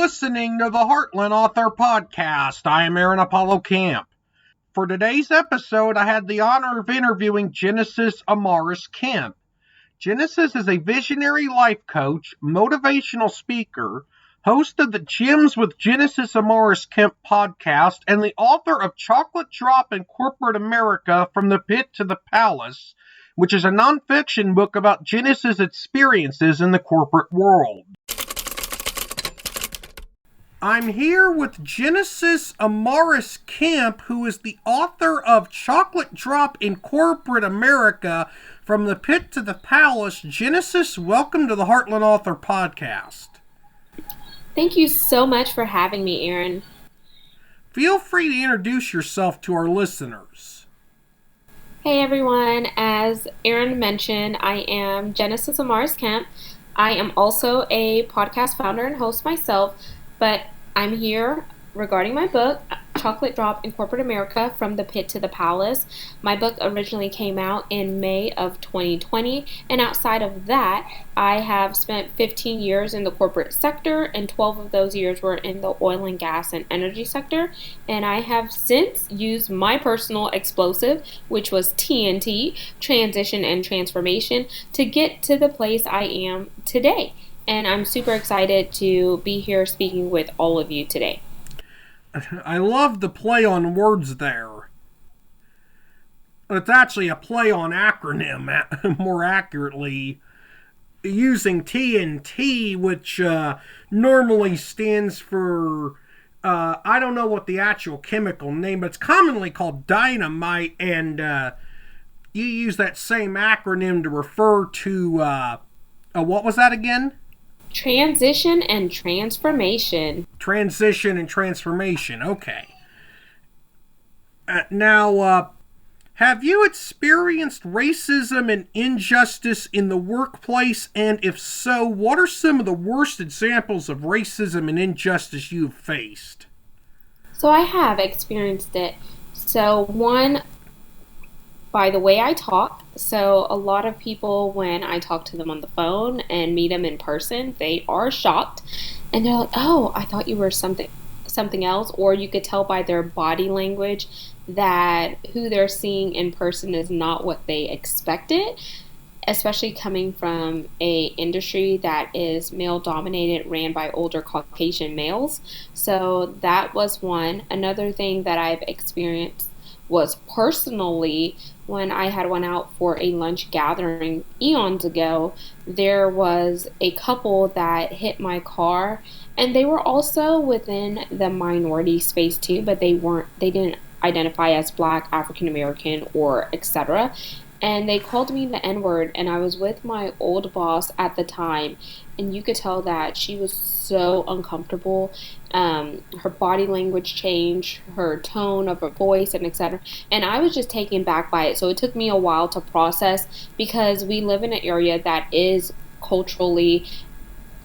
listening to the Heartland Author Podcast. I am Aaron Apollo Kemp. For today's episode, I had the honor of interviewing Genesis Amaris Kemp. Genesis is a visionary life coach, motivational speaker, host of the Gems with Genesis Amaris Kemp podcast, and the author of Chocolate Drop in Corporate America From the Pit to the Palace, which is a nonfiction book about Genesis' experiences in the corporate world. I'm here with Genesis Amaris Kemp, who is the author of Chocolate Drop in Corporate America, From the Pit to the Palace. Genesis, welcome to the Heartland Author Podcast. Thank you so much for having me, Aaron. Feel free to introduce yourself to our listeners. Hey everyone, as Aaron mentioned, I am Genesis Amaris Kemp. I am also a podcast founder and host myself, but I'm here regarding my book, Chocolate Drop in Corporate America, From the Pit to the Palace. My book originally came out in May of 2020, and outside of that, I have spent 15 years in the corporate sector, and 12 of those years were in the oil and gas and energy sector, and I have since used my personal explosive, which was TNT, transition and transformation, to get to the place I am today. And I'm super excited to be here speaking with all of you today. I love the play on words there. It's actually a play on acronym, more accurately, using TNT, which normally stands for, I don't know what the actual chemical name, but it's commonly called dynamite, and you use that same acronym to refer to, what was that again? Transition and transformation. Transition and transformation, okay. Now, have you experienced racism and injustice in the workplace? And if so, what are some of the worst examples of racism and injustice you've faced? So I have experienced it. So one, by the way I talk. So a lot of people, when I talk to them on the phone and meet them in person, they are shocked. And they're like, oh, I thought you were something else. Or you could tell by their body language that who they're seeing in person is not what they expected, especially coming from a industry that is male dominated, ran by older Caucasian males. So that was one. Another thing that I've experienced was personally when I had went out for a lunch gathering eons ago. There was a couple that hit my car, and they were also within the minority space too, but they didn't identify as Black, African American, or etc. And they called me the N-word, and I was with my old boss at the time, and you could tell that she was so uncomfortable. Her body language changed, her tone of her voice, and etc. And I was just taken back by it. So it took me a while to process, because we live in an area that is culturally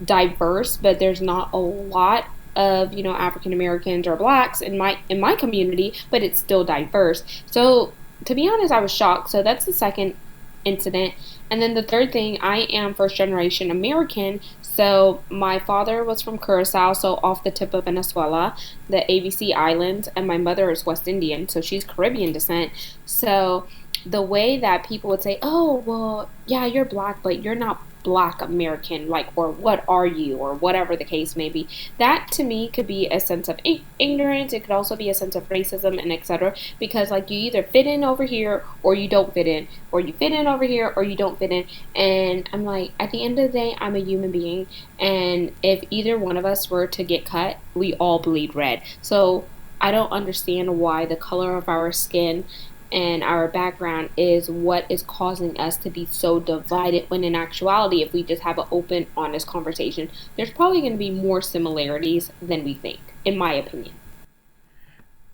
diverse, but there's not a lot of African Americans or Blacks in my community, but it's still diverse. So to be honest, I was shocked. So that's the second incident. And then the third thing, I am first generation American. So my father was from Curacao, so off the tip of Venezuela, the ABC Islands, and my mother is West Indian, so she's Caribbean descent. So the way that people would say, oh, well, yeah, you're Black, but you're not Black American, or what are you, or whatever the case may be, that to me could be a sense of ignorance. It could also be a sense of racism and etc. Because you either fit in over here or you don't fit in, or you fit in over here or you don't fit in. And I'm like, at the end of the day, I'm a human being, and if either one of us were to get cut, we all bleed red. So I don't understand why the color of our skin and our background is what is causing us to be so divided, when in actuality, if we just have an open, honest conversation, there's probably going to be more similarities than we think, in my opinion.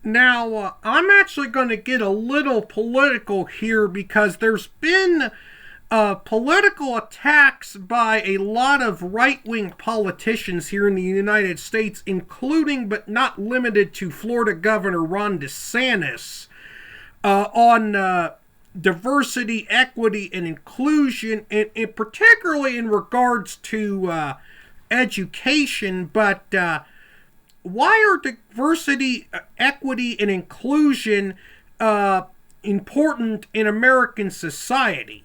Now, I'm actually going to get a little political here, because there's been political attacks by a lot of right-wing politicians here in the United States, including but not limited to Florida Governor Ron DeSantis, on diversity, equity, and inclusion, and particularly in regards to education. But why are diversity, equity, and inclusion important in American society?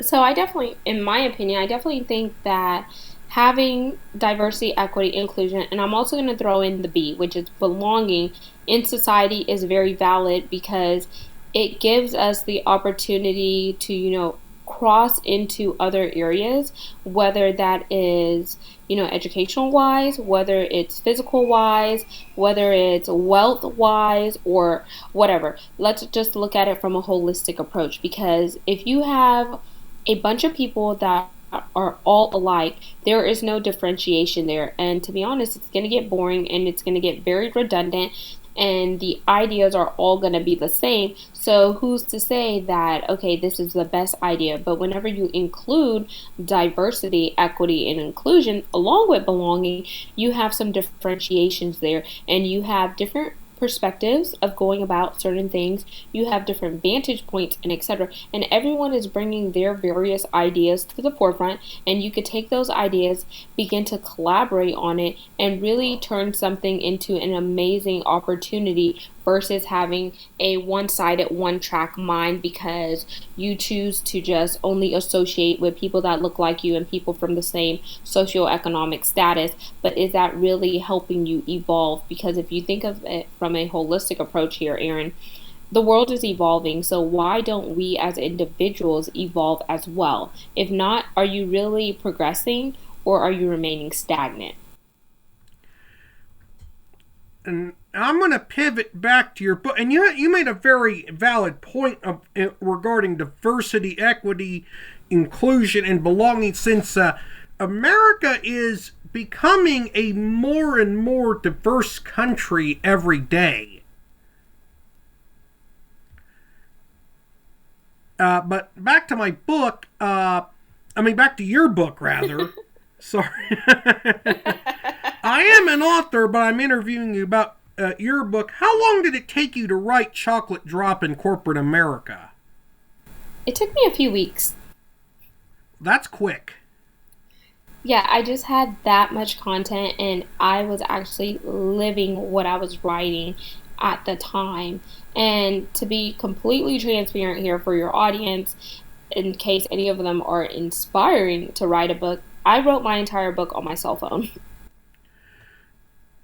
So I definitely, in my opinion, I definitely think that having diversity, equity, inclusion, and I'm also going to throw in the B, which is belonging in society, is very valid because it gives us the opportunity to, cross into other areas, whether that is, educational wise, whether it's physical wise, whether it's wealth wise, or whatever. Let's just look at it from a holistic approach because if you have a bunch of people that are all alike, there is no differentiation there. And to be honest, it's going to get boring and it's going to get very redundant, and the ideas are all going to be the same. So, who's to say that, okay, this is the best idea? But whenever you include diversity, equity, and inclusion along with belonging, you have some differentiations there, and you have different perspectives of going about certain things. You have different vantage points and etc. And everyone is bringing their various ideas to the forefront, and you could take those ideas, begin to collaborate on it, and really turn something into an amazing opportunity versus having a one-sided, one-track mind because you choose to just only associate with people that look like you and people from the same socioeconomic status. But is that really helping you evolve? Because if you think of it from a holistic approach here, Aaron, the world is evolving, so why don't we as individuals evolve as well? If not, are you really progressing or are you remaining stagnant? And I'm going to pivot back to your book, and you made a very valid point regarding diversity, equity, inclusion, and belonging. Since America is becoming a more and more diverse country every day, but back to my book. Back to your book, rather. Sorry. I am an author, but I'm interviewing you about your book. How long did it take you to write Chocolate Drop in Corporate America? It took me a few weeks. That's quick. Yeah, I just had that much content and I was actually living what I was writing at the time. And to be completely transparent here for your audience, in case any of them are inspiring to write a book, I wrote my entire book on my cell phone.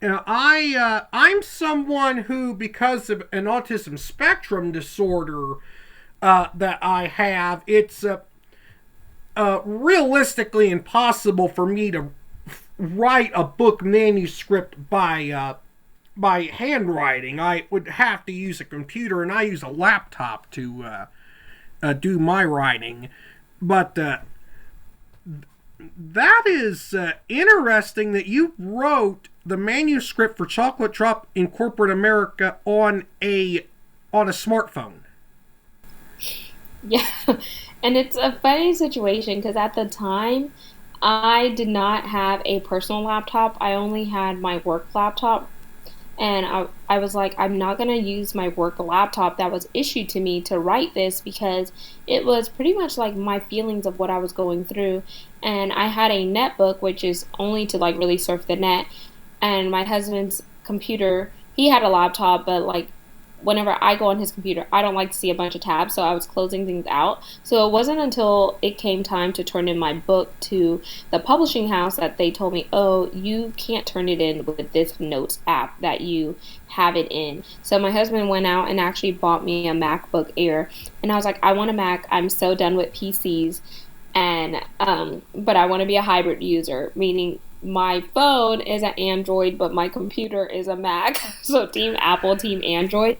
I'm someone who, because of an autism spectrum disorder that I have, it's realistically impossible for me to write a book manuscript by handwriting. I would have to use a computer, and I use a laptop to do my writing. But that is interesting that you wrote the manuscript for Chocolate Drop in Corporate America on a smartphone. Yeah, and it's a funny situation because at the time I did not have a personal laptop. I only had my work laptop. And I was like, I'm not going to use my work laptop that was issued to me to write this because it was pretty much like my feelings of what I was going through. And I had a netbook, which is only to like really surf the net. And my husband's computer, he had a laptop, but like whenever I go on his computer, I don't like to see a bunch of tabs, so I was closing things out. So it wasn't until it came time to turn in my book to the publishing house that they told me, oh, you can't turn it in with this notes app that you have it in. So my husband went out and actually bought me a MacBook Air, and I was like, I want a Mac. I'm so done with PCs, and but I want to be a hybrid user, meaning my phone is an Android, but my computer is a Mac. So team Apple, team Android.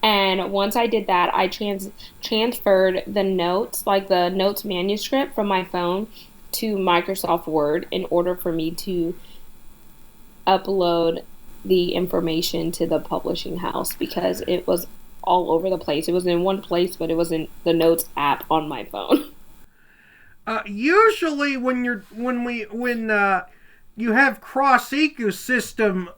And once I did that, I transferred the notes, like the notes manuscript from my phone to Microsoft Word in order for me to upload the information to the publishing house because it was all over the place. It was in one place, but it was in the notes app on my phone. Usually when you have cross ecosystem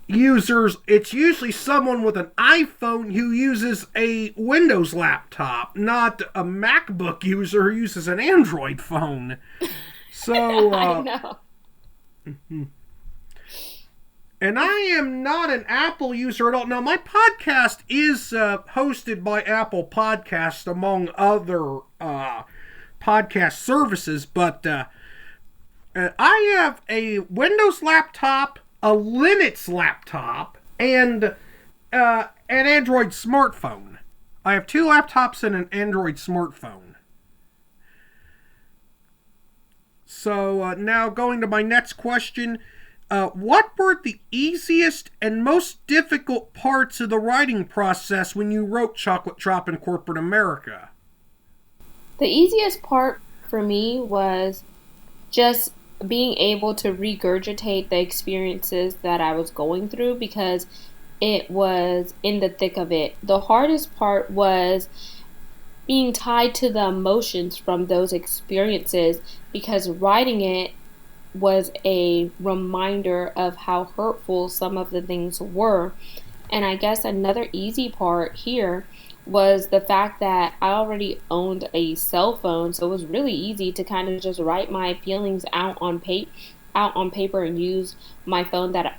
users, it's usually someone with an iPhone who uses a Windows laptop, not a MacBook user who uses an Android phone. So I know. And I am not an Apple user at all. Now, my podcast is hosted by Apple Podcasts, among other podcast services, but I have a Windows laptop, a Linux laptop, and an Android smartphone. I have 2 laptops and an Android smartphone. So now going to my next question. What were the easiest and most difficult parts of the writing process when you wrote Chocolate Drop in Corporate America? The easiest part for me was just being able to regurgitate the experiences that I was going through because it was in the thick of it. The hardest part was being tied to the emotions from those experiences because writing it was a reminder of how hurtful some of the things were. And I guess another easy part here was the fact that I already owned a cell phone, so it was really easy to kind of just write my feelings out on paper and use my phone that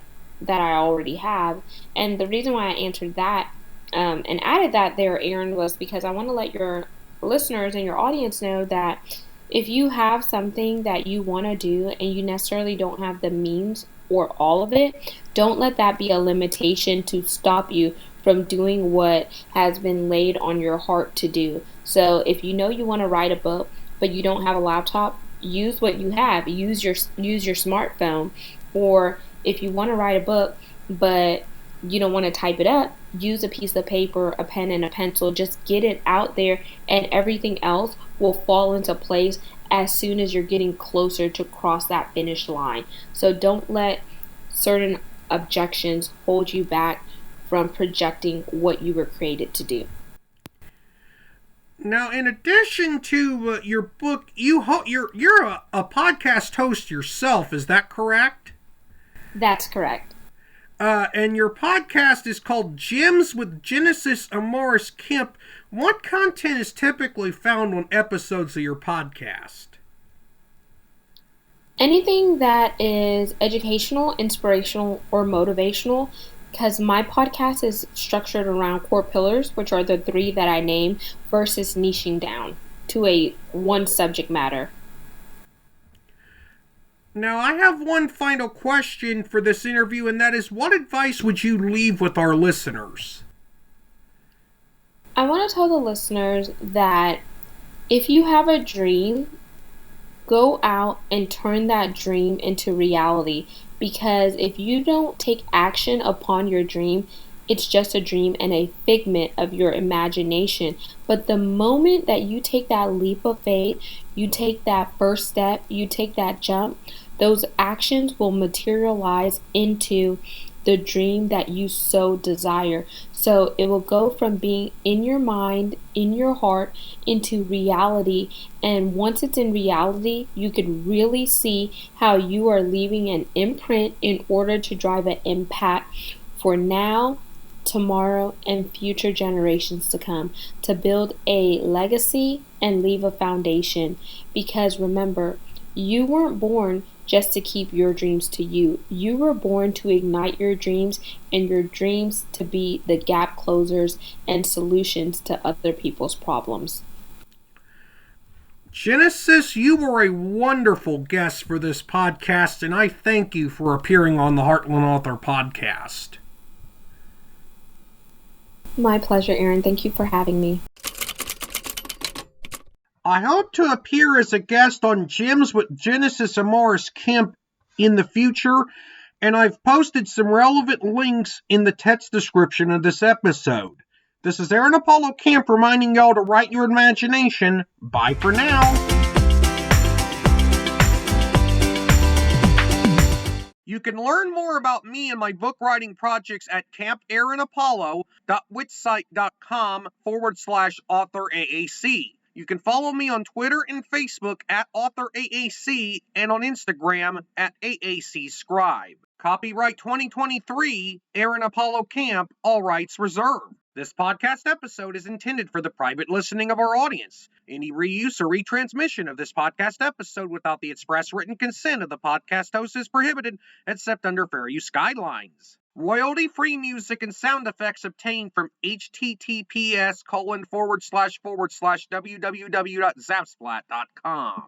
I already have. And the reason why I answered that and added that there, Aaron, was because I want to let your listeners and your audience know that if you have something that you want to do and you necessarily don't have the means or all of it, don't let that be a limitation to stop you from doing what has been laid on your heart to do. So if you know you want to write a book, but you don't have a laptop, use what you have. Use your smartphone. Or if you want to write a book, but you don't want to type it up, use a piece of paper, a pen, and a pencil. Just get it out there, and everything else will fall into place as soon as you're getting closer to cross that finish line. So don't let certain objections hold you back from projecting what you were created to do. Now, in addition to your book, you're a podcast host yourself. Is that correct? That's correct. And your podcast is called Gems with Genesis Amaris Kemp. What content is typically found on episodes of your podcast? Anything that is educational, inspirational, or motivational, because my podcast is structured around core pillars, which are the 3 that I named, versus niching down to a one subject matter. Now, I have one final question for this interview, and that is, what advice would you leave with our listeners? I want to tell the listeners that if you have a dream, go out and turn that dream into reality. Because if you don't take action upon your dream, it's just a dream and a figment of your imagination. But the moment that you take that leap of faith, you take that first step, you take that jump, those actions will materialize into the dream that you so desire. So it will go from being in your mind, in your heart, into reality. And once it's in reality, you can really see how you are leaving an imprint in order to drive an impact for now, tomorrow, and future generations to come, to build a legacy and leave a foundation. Because remember, you weren't born just to keep your dreams to you. You were born to ignite your dreams, and your dreams to be the gap closers and solutions to other people's problems. Genesis, you were a wonderful guest for this podcast, and I thank you for appearing on the Heartland Author Podcast. My pleasure, Aaron. Thank you for having me. I hope to appear as a guest on Gems with Genesis Amaris Kemp in the future, and I've posted some relevant links in the text description of this episode. This is Aaron Apollo Kemp reminding y'all to write your imagination. Bye for now. You can learn more about me and my book writing projects at campaaronapollo.wixsite.com/authoraac. You can follow me on Twitter and Facebook at AuthorAAC and on Instagram at AACScribe. Copyright 2023, Aaron Apollo Kemp, all rights reserved. This podcast episode is intended for the private listening of our audience. Any reuse or retransmission of this podcast episode without the express written consent of the podcast host is prohibited, except under fair use guidelines. Royalty-free music and sound effects obtained from https://www.zapsplat.com.